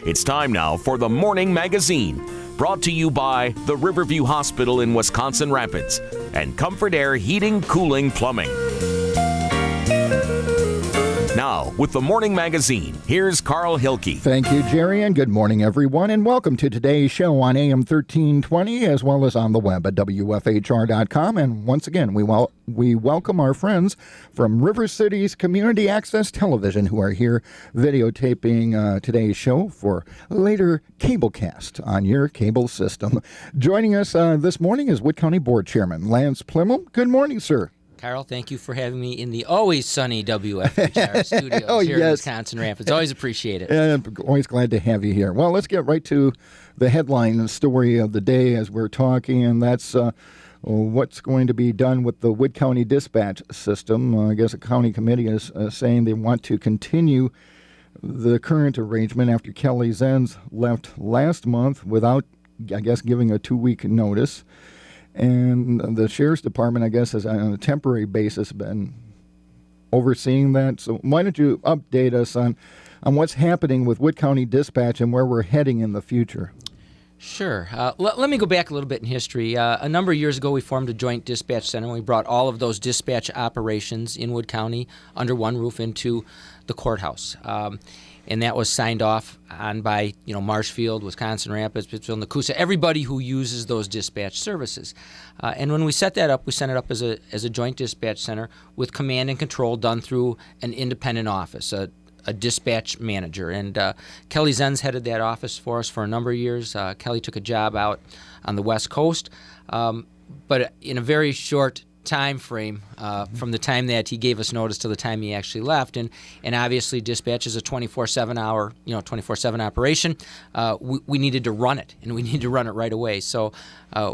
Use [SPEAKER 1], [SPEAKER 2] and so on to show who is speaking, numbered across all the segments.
[SPEAKER 1] It's time now for the Morning Magazine, brought to you by the Riverview Hospital in Wisconsin Rapids and Comfort Air Heating, Cooling, Plumbing. Now, with the Morning Magazine, here's Carl Hilke.
[SPEAKER 2] Thank you, Jerry, and good morning, everyone, and welcome to today's show on AM 1320, as well as on the web at WFHR.com. And once again, we welcome our friends from River City's Community Access Television who are here videotaping today's show for later cablecast on your cable system. Joining us this morning is Wood County Board Chairman Lance Pliml. Good morning, sir.
[SPEAKER 3] Carl, thank you for having me in the always sunny WFHR studios here in Wisconsin Rapids. Always appreciate it.
[SPEAKER 2] And always glad to have you here. Well, let's get right to the headline story of the day as we're talking, and that's what's going to be done with the Wood County dispatch system. I guess the county committee is saying they want to continue the current arrangement after Kelly Zenz left last month without, I guess, giving a 2-week notice. And the Sheriff's Department, I guess, has on a temporary basis been overseeing that. So why don't you update us on what's happening with Wood County Dispatch and where we're heading in the future?
[SPEAKER 3] Sure. Let me go back a little bit in history. A number of years ago, we formed a joint dispatch center. And we brought all of those dispatch operations in Wood County under one roof into the courthouse. And that was signed off on by, Marshfield, Wisconsin Rapids, Pittsfield, Nakusa, everybody who uses those dispatch services. And when we set that up, we set it up as a joint dispatch center with command and control done through an independent office, a dispatch manager. And Kelly Zenz headed that office for us for a number of years. Kelly took a job out on the West Coast, but in a very short time frame from the time that he gave us notice to the time he actually left, and obviously dispatch is a 24/7 operation. We needed to run it, and we needed to run it right away. So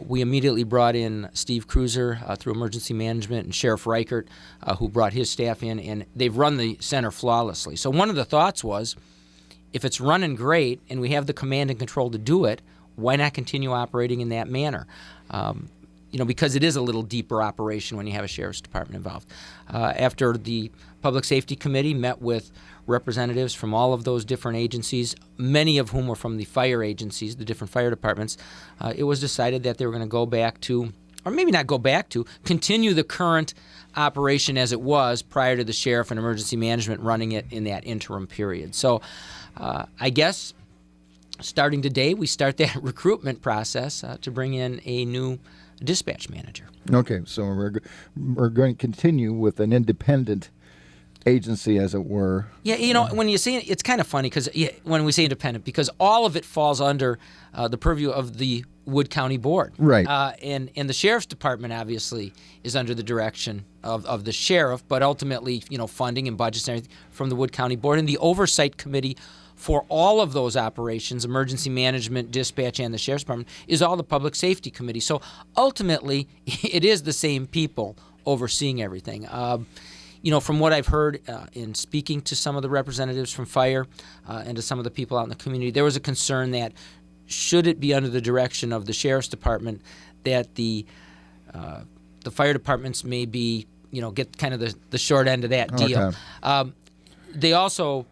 [SPEAKER 3] we immediately brought in Steve Cruiser through emergency management and Sheriff Reichert, who brought his staff in, and they've run the center flawlessly. So one of the thoughts was, if it's running great and we have the command and control to do it, why not continue operating in that manner? Because it is a little deeper operation when you have a Sheriff's Department involved. After the Public Safety Committee met with representatives from all of those different agencies, many of whom were from the fire agencies, the different fire departments, it was decided that they were going to go back to, or maybe not go back to, continue the current operation as it was prior to the Sheriff and Emergency Management running it in that interim period. So I guess starting today, we start that recruitment process to bring in a new dispatch manager. Okay, so
[SPEAKER 2] we're going to continue with an independent agency, as it were.
[SPEAKER 3] Yeah, when you say it, it's kind of funny because when we say independent, because all of it falls under the purview of the Wood County Board.
[SPEAKER 2] Right.
[SPEAKER 3] And the Sheriff's Department obviously is under the direction of the sheriff, but ultimately, funding and budgets and everything from the Wood County Board, and the oversight committee for all of those operations, emergency management, dispatch, and the Sheriff's Department, is all the Public Safety Committee. So ultimately, it is the same people overseeing everything. From what I've heard in speaking to some of the representatives from fire and to some of the people out in the community, there was a concern that should it be under the direction of the Sheriff's Department, that the fire departments may be, get kind of the short end of that deal.
[SPEAKER 2] Okay.
[SPEAKER 3] They also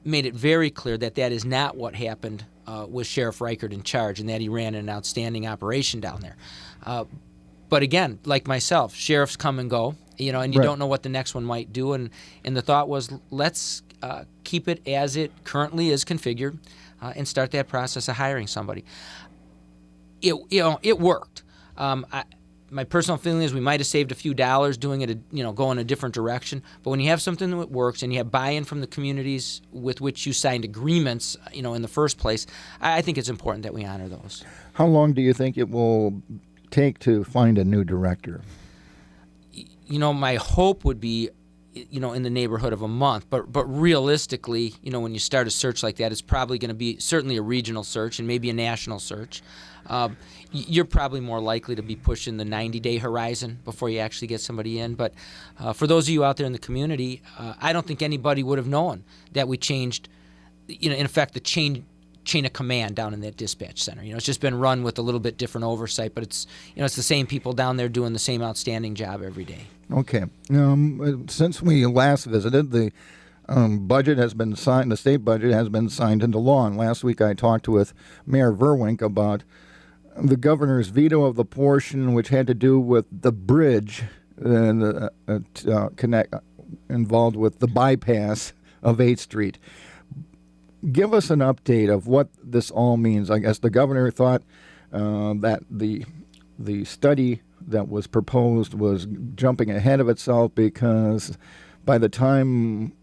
[SPEAKER 3] made it very clear that is not what happened with Sheriff Reichert in charge, and that he ran an outstanding operation down there. But again, like myself, sheriffs come and go, and you don't know what the next one might do. And the thought was, let's keep it as it currently is configured and start that process of hiring somebody. It worked. My personal feeling is we might have saved a few dollars doing it, going a different direction. But when you have something that works and you have buy-in from the communities with which you signed agreements, in the first place, I think it's important that we honor those.
[SPEAKER 2] How long do you think it will take to find a new director?
[SPEAKER 3] My hope would be, in the neighborhood of a month. But realistically, when you start a search like that, it's probably going to be certainly a regional search and maybe a national search. You're probably more likely to be pushing the 90-day horizon before you actually get somebody in. But for those of you out there in the community, I don't think anybody would have known that we changed, in effect, the chain of command down in that dispatch center. It's just been run with a little bit different oversight, but it's it's the same people down there doing the same outstanding job every day.
[SPEAKER 2] Okay. Since we last visited, the budget has been signed. The state budget has been signed into law. And last week I talked with Mayor Verwink about the governor's veto of the portion which had to do with the bridge and involved with the bypass of 8th Street. Give us an update of what this all means. I guess the governor thought that the study that was proposed was jumping ahead of itself because by the time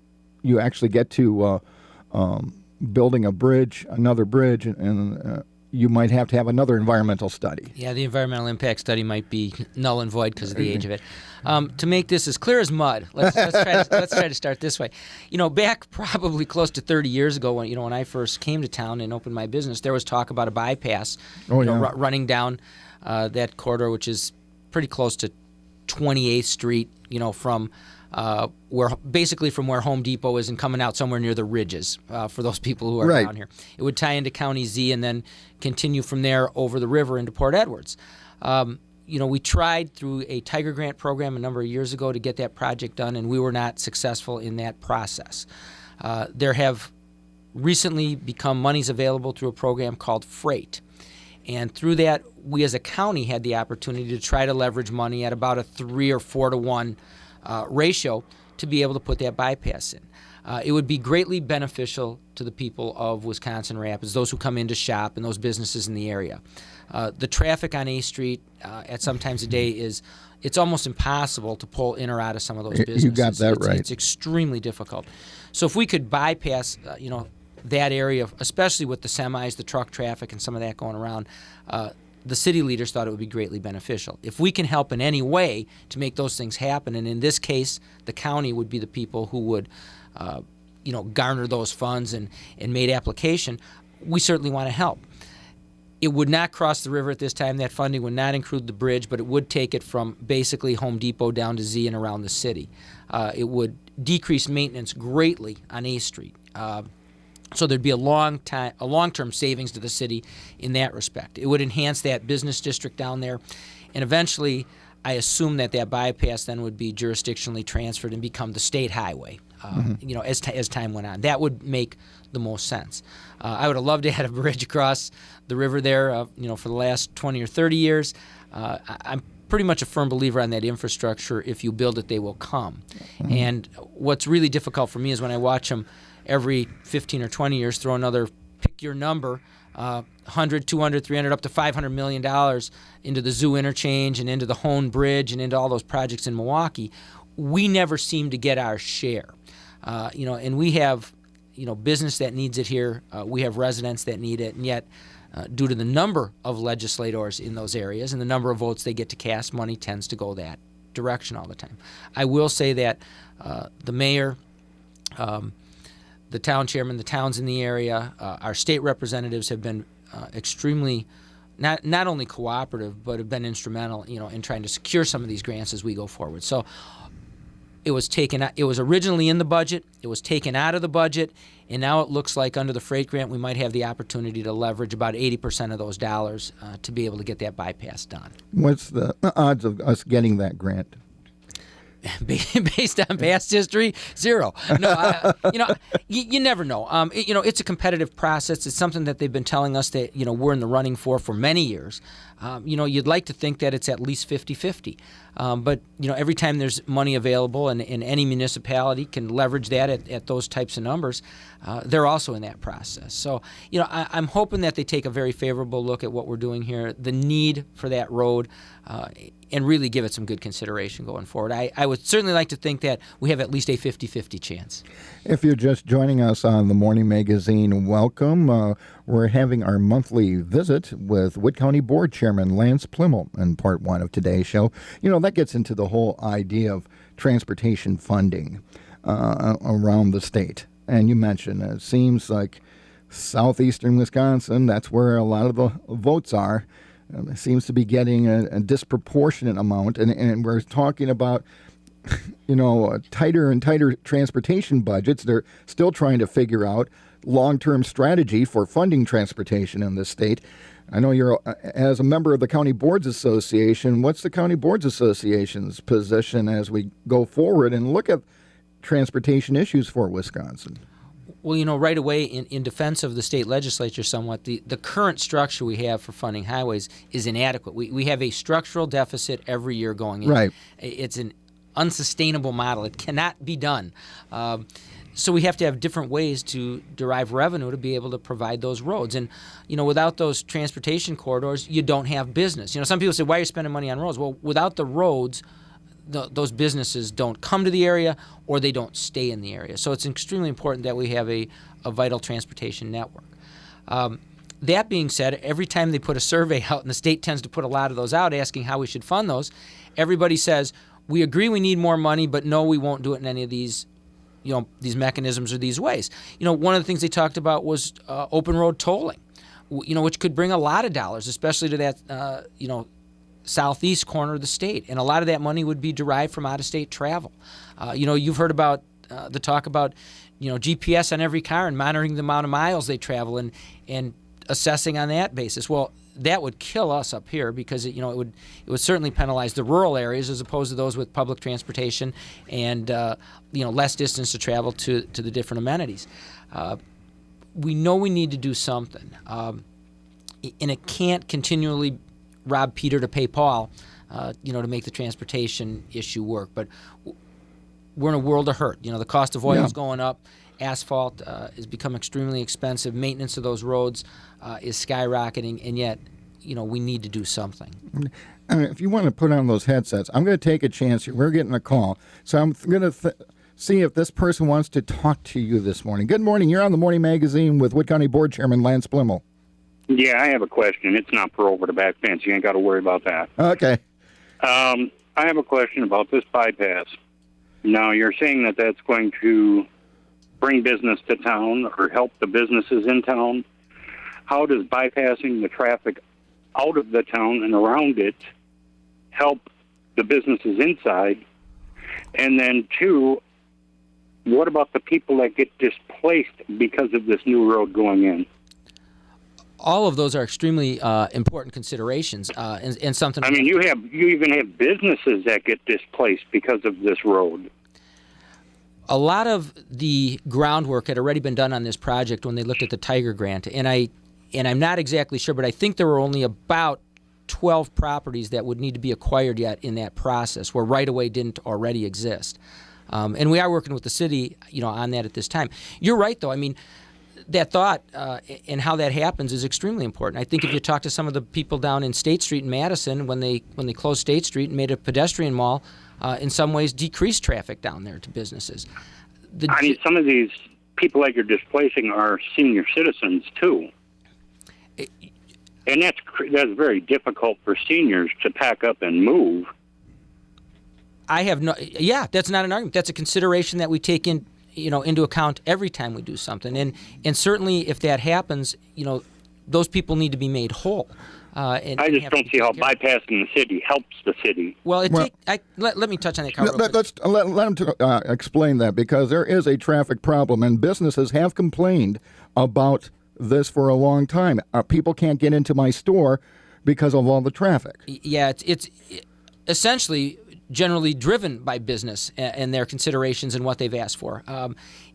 [SPEAKER 2] you actually get to building a bridge, another bridge, and you might have to have another environmental study.
[SPEAKER 3] Yeah, the environmental impact study might be null and void because of the age of it. To make this as clear as mud, let's try to start this way. Back probably close to 30 years ago, when I first came to town and opened my business, there was talk about a bypass running down that corridor, which is pretty close to 28th Street. From where Home Depot is and coming out somewhere near the ridges for those people who are down here. It would tie into County Z and then continue from there over the river into Port Edwards. We tried through a Tiger Grant program a number of years ago to get that project done, and we were not successful in that process. There have recently become monies available through a program called Freight. And through that, we as a county had the opportunity to try to leverage money at about a 3 or 4 to 1 ratio to be able to put that bypass in. It would be greatly beneficial to the people of Wisconsin Rapids, those who come in to shop and those businesses in the area. The traffic on 8th Street at some times a day it's almost impossible to pull in or out of some of those businesses.
[SPEAKER 2] You got that right.
[SPEAKER 3] It's extremely difficult. So if we could bypass, that area, especially with the semis, the truck traffic, and some of that going around, the city leaders thought it would be greatly beneficial. If we can help in any way to make those things happen, and in this case, the county would be the people who would, garner those funds and made application, we certainly want to help. It would not cross the river at this time. That funding would not include the bridge, but it would take it from basically Home Depot down to Z and around the city. It would decrease maintenance greatly on 8th Street. So there'd be a long-term savings to the city in that respect. It would enhance that business district down there, and eventually, I assume that bypass then would be jurisdictionally transferred and become the state highway. As time went on, that would make the most sense. I would have loved to have a bridge across the river there. For the last 20 or 30 years, I'm pretty much a firm believer on that infrastructure. If you build it, they will come. Mm-hmm. And what's really difficult for me is when I watch them every 15 or 20 years throw another, pick your number, 100, 200, 300, up to $500 million into the zoo interchange and into the Hone Bridge and into all those projects in Milwaukee. We never seem to get our share. And we have, business that needs it here. We have residents that need it. And yet, due to the number of legislators in those areas and the number of votes they get to cast, money tends to go that direction all the time. I will say that the mayor, the town chairman, the towns in the area, our state representatives have been extremely not only cooperative, but have been instrumental, in trying to secure some of these grants as we go forward. So it was originally in the budget, it was taken out of the budget, and now it looks like under the freight grant we might have the opportunity to leverage about 80% of those dollars to be able to get that bypass done.
[SPEAKER 2] What's the odds of us getting that grant?
[SPEAKER 3] Based on past history, 0. No, you never know. It's a competitive process. It's something that they've been telling us that, we're in the running for many years. You'd like to think that it's at least 50-50. But, every time there's money available and any municipality can leverage that at those types of numbers, they're also in that process. So, I'm hoping that they take a very favorable look at what we're doing here, the need for that road, and really give it some good consideration going forward. I would certainly like to think that we have at least a 50-50 chance.
[SPEAKER 2] If you're just joining us on the Morning Magazine, welcome. We're having our monthly visit with Wood County Board Chairman Lance Pliml in part 1 of today's show. That gets into the whole idea of transportation funding around the state. And you mentioned it seems like southeastern Wisconsin, that's where a lot of the votes are. It seems to be getting a disproportionate amount. And we're talking about, tighter and tighter transportation budgets. They're still trying to figure out long-term strategy for funding transportation in this state. I know you're, as a member of the County Boards Association, what's the County Boards Association's position as we go forward and look at transportation issues for Wisconsin.
[SPEAKER 3] Well, right away, in defense of the state legislature somewhat, the current structure we have for funding highways is inadequate. We have a structural deficit every year going in.
[SPEAKER 2] Right.
[SPEAKER 3] It's an unsustainable model. It cannot be done. So we have to have different ways to derive revenue to be able to provide those roads. And, without those transportation corridors, you don't have business. Some people say, why are you spending money on roads? Well, without the roads, those businesses don't come to the area or they don't stay in the area. So it's extremely important that we have a vital transportation network. That being said, every time they put a survey out, and the state tends to put a lot of those out asking how we should fund those, everybody says, we agree we need more money, but no, we won't do it in any of these these mechanisms or these ways. One of the things they talked about was open road tolling, which could bring a lot of dollars, especially to that, southeast corner of the state. And a lot of that money would be derived from out-of-state travel. You've heard about the talk about, GPS on every car and monitoring the amount of miles they travel and assessing on that basis. Well, that would kill us up here because it would certainly penalize the rural areas as opposed to those with public transportation and less distance to travel to the different amenities. We know we need to do something, and it can't continually rob Peter to pay Paul, to make the transportation issue work. But we're in a world of hurt. The cost of oil is going up. Asphalt has become extremely expensive. Maintenance of those roads is skyrocketing, and yet, we need to do something.
[SPEAKER 2] If you want to put on those headsets, I'm going to take a chance here. We're getting a call. So I'm going to see if this person wants to talk to you this morning. Good morning. You're on the Morning Magazine with Wood County Board Chairman Lance Pliml.
[SPEAKER 4] Yeah, I have a question. It's not for over the back fence. You ain't got to worry about that.
[SPEAKER 2] Okay.
[SPEAKER 4] I have a question about this bypass. Now, you're saying that that's going to bring business to town or help the businesses in town. How does bypassing the traffic out of the town and around it help the businesses inside? And then, two, what about the people that get displaced because of this new road going in?
[SPEAKER 3] All of those are extremely important considerations, and something.
[SPEAKER 4] I mean, you even have businesses that get displaced because of this road.
[SPEAKER 3] A lot of the groundwork had already been done on this project when they looked at the Tiger Grant, and I'm not exactly sure, but I think there were only about 12 properties that would need to be acquired yet in that process, where right-of-way didn't already exist. And we are working with the city, on that at this time. You're right, though. I mean, that thought and how that happens is extremely important. I think if you talk to some of the people down in State Street in Madison, when they closed State Street and made a pedestrian mall, in some ways decreased traffic down there to businesses.
[SPEAKER 4] Some of these people that you're displacing are senior citizens too, and that's very difficult for seniors to pack up and move.
[SPEAKER 3] That's not an argument. That's a consideration that we take into account every time we do something, and certainly if that happens, those people need to be made whole. I
[SPEAKER 4] just don't see how bypassing the city helps the city.
[SPEAKER 3] Well, let me touch on that, Carl.
[SPEAKER 2] Let's let him explain that, because there is a traffic problem, and businesses have complained about this for a long time. People can't get into my store because of all the traffic.
[SPEAKER 3] Yeah, it's essentially generally driven by business and their considerations and what they've asked for.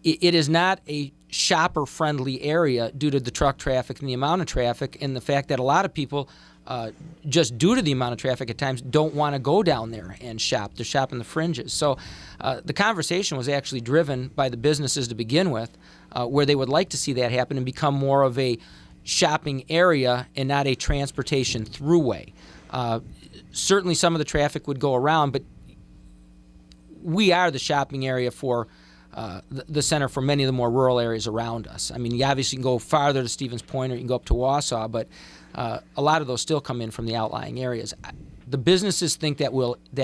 [SPEAKER 3] It is not a shopper-friendly area due to the truck traffic and the amount of traffic, and the fact that a lot of people, just due to the amount of traffic at times, don't want to go down there and shop. They're shopping the fringes. So the conversation was actually driven by the businesses to begin with, where they would like to see that happen and become more of a shopping area and not a transportation throughway. Certainly some of the traffic would go around, but we are the shopping area for the center for many of the more rural areas around us. I mean, you obviously can go farther to Stevens Point or you can go up to Wausau, but a lot of those still come in from the outlying areas. The businesses think that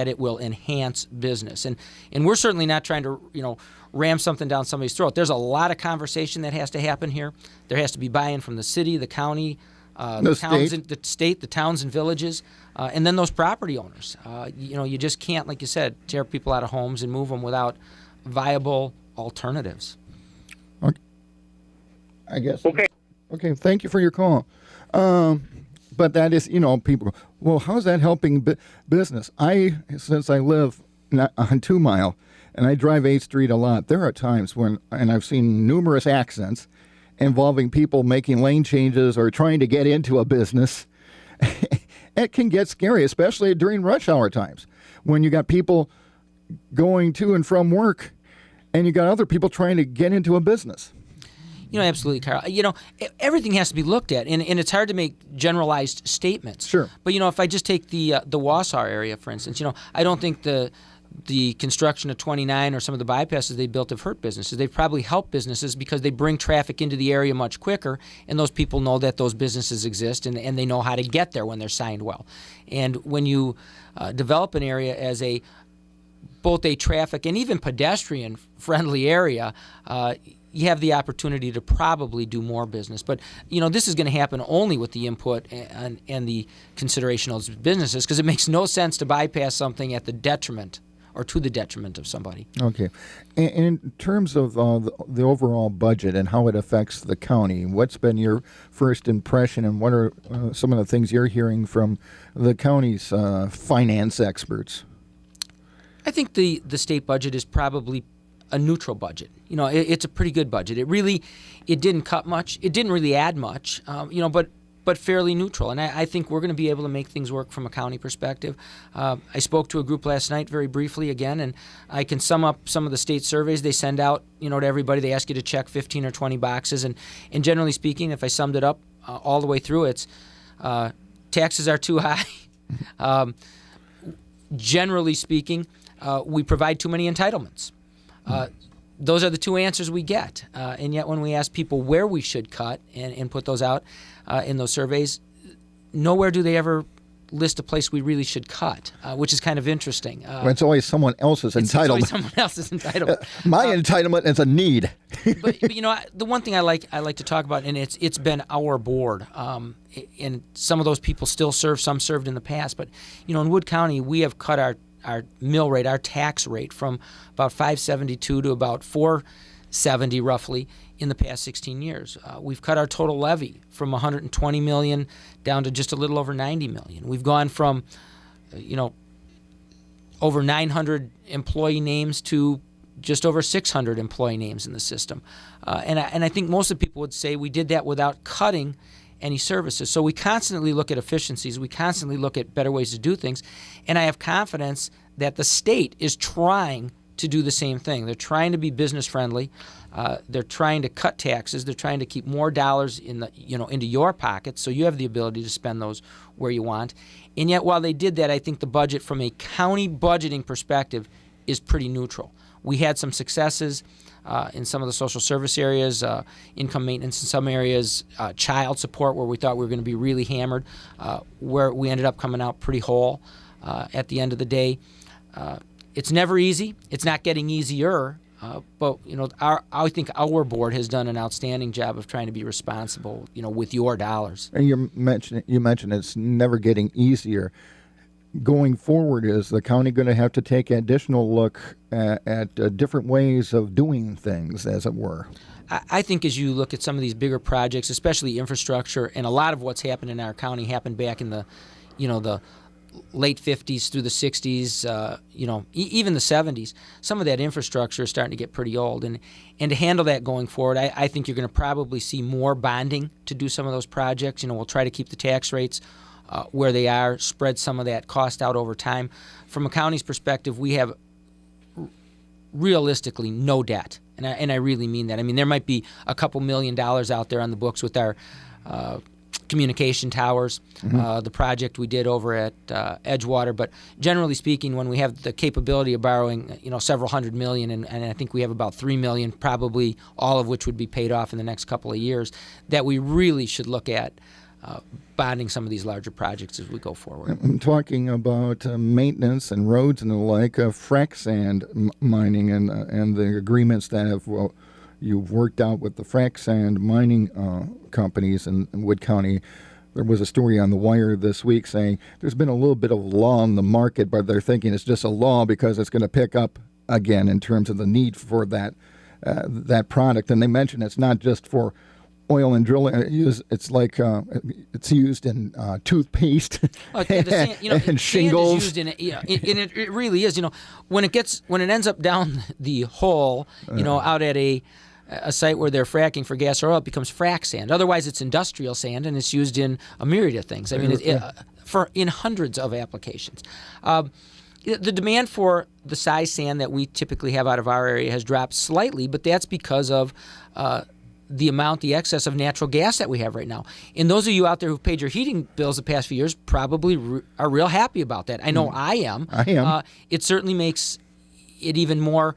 [SPEAKER 3] it will enhance business, and we're certainly not trying to ram something down somebody's throat. There's a lot of conversation that has to happen here. There has to be buy-in from the city, the county, the state, the towns and villages, and then those property owners. You just can't, like you said, tear people out of homes and move them without viable alternatives.
[SPEAKER 2] Okay. I guess.
[SPEAKER 4] Okay.
[SPEAKER 2] Okay. Thank you for your call. But that is, people go, well, how's that helping business? Since I live on 2 Mile, and I drive 8th Street a lot, there are times when, and I've seen numerous accidents involving people making lane changes or trying to get into a business. It can get scary, especially during rush hour times when you got people going to and from work and you got other people trying to get into a business.
[SPEAKER 3] Absolutely, Carl. Everything has to be looked at, and it's hard to make generalized statements.
[SPEAKER 2] Sure.
[SPEAKER 3] But, if I just take the Wausau area, for instance, I don't think the construction of 29 or some of the bypasses they built have hurt businesses. They've probably helped businesses because they bring traffic into the area much quicker, and those people know that those businesses exist, and they know how to get there when they're signed well. And when you develop an area as both a traffic and even pedestrian-friendly area, you have the opportunity to probably do more business. But, this is going to happen only with the input and the consideration of those businesses, because it makes no sense to bypass something at the detriment or to the detriment of somebody.
[SPEAKER 2] Okay. In terms of the overall budget and how it affects the county, what's been your first impression, and what are some of the things you're hearing from the county's finance experts?
[SPEAKER 3] I think the state budget is probably a neutral budget. It's a pretty good budget. It didn't cut much. It didn't really add much, but fairly neutral. And I think we're going to be able to make things work from a county perspective. I spoke to a group last night very briefly again, and I can sum up some of the state surveys they send out, to everybody. They ask you to check 15 or 20 boxes. And generally speaking, if I summed it up all the way through, it's taxes are too high. Generally speaking, we provide too many entitlements. Those are the two answers we get. And yet when we ask people where we should cut and put those out in those surveys, nowhere do they ever list a place we really should cut, which is kind of interesting.
[SPEAKER 2] It's always someone else's entitlement.
[SPEAKER 3] It's always someone else's entitlement.
[SPEAKER 2] My entitlement is a need.
[SPEAKER 3] but the one thing I like to talk about, and it's been our board, and some of those people still serve, some served in the past. But in Wood County, we have cut our mill rate, our tax rate, from about $5.72 to about $4.70 roughly in the past 16 years. We've cut our total levy from $120 million down to just a little over $90 million. We've gone from, over 900 employee names to just over 600 employee names in the system. And I think most of the people would say we did that without cutting any services. So we constantly look at efficiencies. We constantly look at better ways to do things. And I have confidence that the state is trying to do the same thing. They're trying to be business friendly. They're trying to cut taxes. They're trying to keep more dollars into your pockets, so you have the ability to spend those where you want. And yet, while they did that, I think the budget from a county budgeting perspective is pretty neutral. We had some successes in some of the social service areas, income maintenance in some areas, child support where we thought we were going to be really hammered, where we ended up coming out pretty whole at the end of the day. It's never easy. It's not getting easier. But I think our board has done an outstanding job of trying to be responsible, with your dollars.
[SPEAKER 2] And you mentioned it's never getting easier. Going forward, is the county going to have to take an additional look at different ways of doing things, as it were?
[SPEAKER 3] I think as you look at some of these bigger projects, especially infrastructure, and a lot of what's happened in our county happened back in the late 50s through the 60s, even the 70s. Some of that infrastructure is starting to get pretty old. And to handle that going forward, I think you're going to probably see more bonding to do some of those projects. We'll try to keep the tax rates where they are, spread some of that cost out over time. From a county's perspective, we have realistically no debt. And I really mean that. I mean, there might be a couple $1 million out there on the books with our communication towers, the project we did over at Edgewater. But generally speaking, when we have the capability of borrowing, several $100 million, and I think we have about $3 million, probably all of which would be paid off in the next couple of years, that we really should look at bonding some of these larger projects as we go forward.
[SPEAKER 2] I'm talking about maintenance and roads and the like, frac sand mining and the agreements that you've worked out with the frac sand mining companies in Wood County. There was a story on The Wire this week saying there's been a little bit of law in the market, but they're thinking it's just a law because it's going to pick up again in terms of the need for that product. And they mentioned it's not just for oil and drilling. It's like it's used in toothpaste and shingles.
[SPEAKER 3] Sand is used and it really is. When it ends up down the hole, out at a site where they're fracking for gas or oil, it becomes frac sand. Otherwise, it's industrial sand, and it's used in a myriad of things. I mean, in hundreds of applications. The demand for the size sand that we typically have out of our area has dropped slightly, but that's because of the excess of natural gas that we have right now. And those of you out there who've paid your heating bills the past few years probably are real happy about that. I know I am. It certainly makes it even more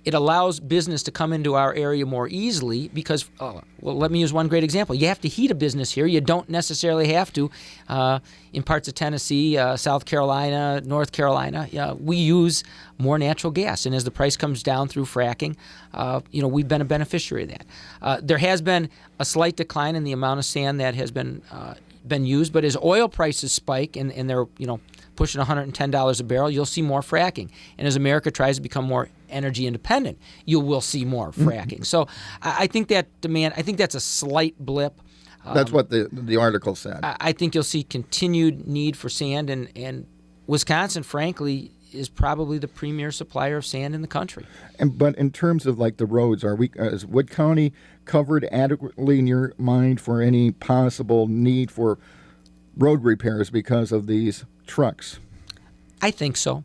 [SPEAKER 3] it allows business to come into our area more easily because, let me use one great example. You have to heat a business here. You don't necessarily have to in parts of Tennessee, South Carolina, North Carolina. We use more natural gas, and as the price comes down through fracking, we've been a beneficiary of that. There has been a slight decline in the amount of sand that has been used, but as oil prices spike and they're pushing $110 a barrel, you'll see more fracking. And as America tries to become more energy independent, you will see more fracking. So I think that demand, I think that's a slight blip.
[SPEAKER 2] That's what the article said.
[SPEAKER 3] I think you'll see continued need for sand, and Wisconsin, frankly, is probably the premier supplier of sand in the country.
[SPEAKER 2] But in terms of like the roads, is Wood County covered adequately in your mind for any possible need for road repairs because of these trucks?
[SPEAKER 3] I think so.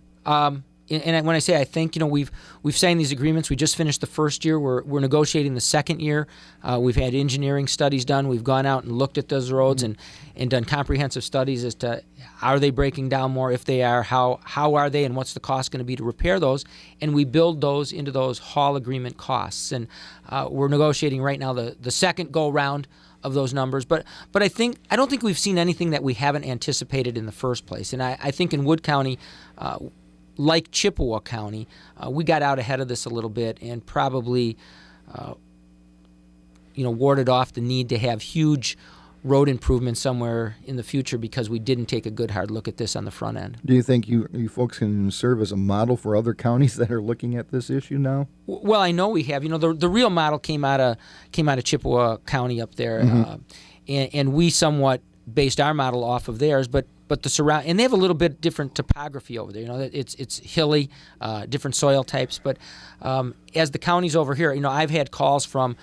[SPEAKER 3] And when I say I think, we've signed these agreements. We just finished the first year. We're negotiating the second year. We've had engineering studies done. We've gone out and looked at those roads and done comprehensive studies as to are they breaking down more? If they are, how are they, and what's the cost going to be to repair those? And we build those into those haul agreement costs. And we're negotiating right now the second go round of those numbers, but I don't think we've seen anything that we haven't anticipated in the first place. And I think in Wood County, like Chippewa County, we got out ahead of this a little bit and probably, warded off the need to have huge road improvements somewhere in the future because we didn't take a good hard look at this on the front end.
[SPEAKER 2] Do you think you folks can serve as a model for other counties that are looking at this issue now?
[SPEAKER 3] Well, I know we have. The real model came out of Chippewa County up there, and we somewhat based our model off of theirs, but the surround, and they have a little bit different topography over there. It's hilly, different soil types. But as the counties over here, I've had calls from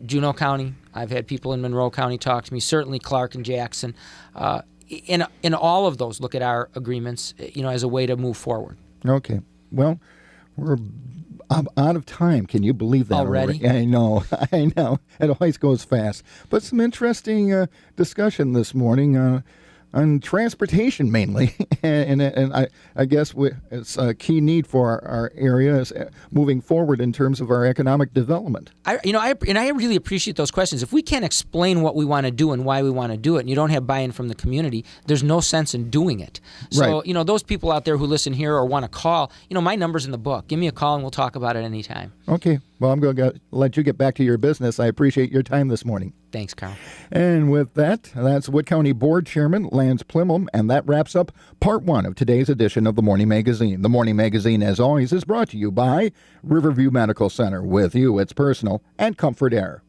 [SPEAKER 3] Juneau County. I've had people in Monroe County talk to me. Certainly Clark and Jackson. In all of those, look at our agreements, as a way to move forward.
[SPEAKER 2] Okay. Well, we're out of time. Can you believe that
[SPEAKER 3] already?
[SPEAKER 2] I know. It always goes fast. But some interesting discussion this morning on transportation mainly, and I guess it's a key need for our area is moving forward in terms of our economic development.
[SPEAKER 3] I really appreciate those questions. If we can't explain what we want to do and why we want to do it, and you don't have buy-in from the community, there's no sense in doing it. So,
[SPEAKER 2] right.
[SPEAKER 3] Those people out there who listen here or want to call, my number's in the book. Give me a call and we'll talk about it anytime.
[SPEAKER 2] Okay. Well, I'm going to let you get back to your business. I appreciate your time this morning.
[SPEAKER 3] Thanks, Carl.
[SPEAKER 2] And with that's Wood County Board Chairman Lance Pliml, and that wraps up part one of today's edition of the Morning Magazine. The Morning Magazine, as always, is brought to you by Riverview Medical Center. With you, it's personal and Comfort Air.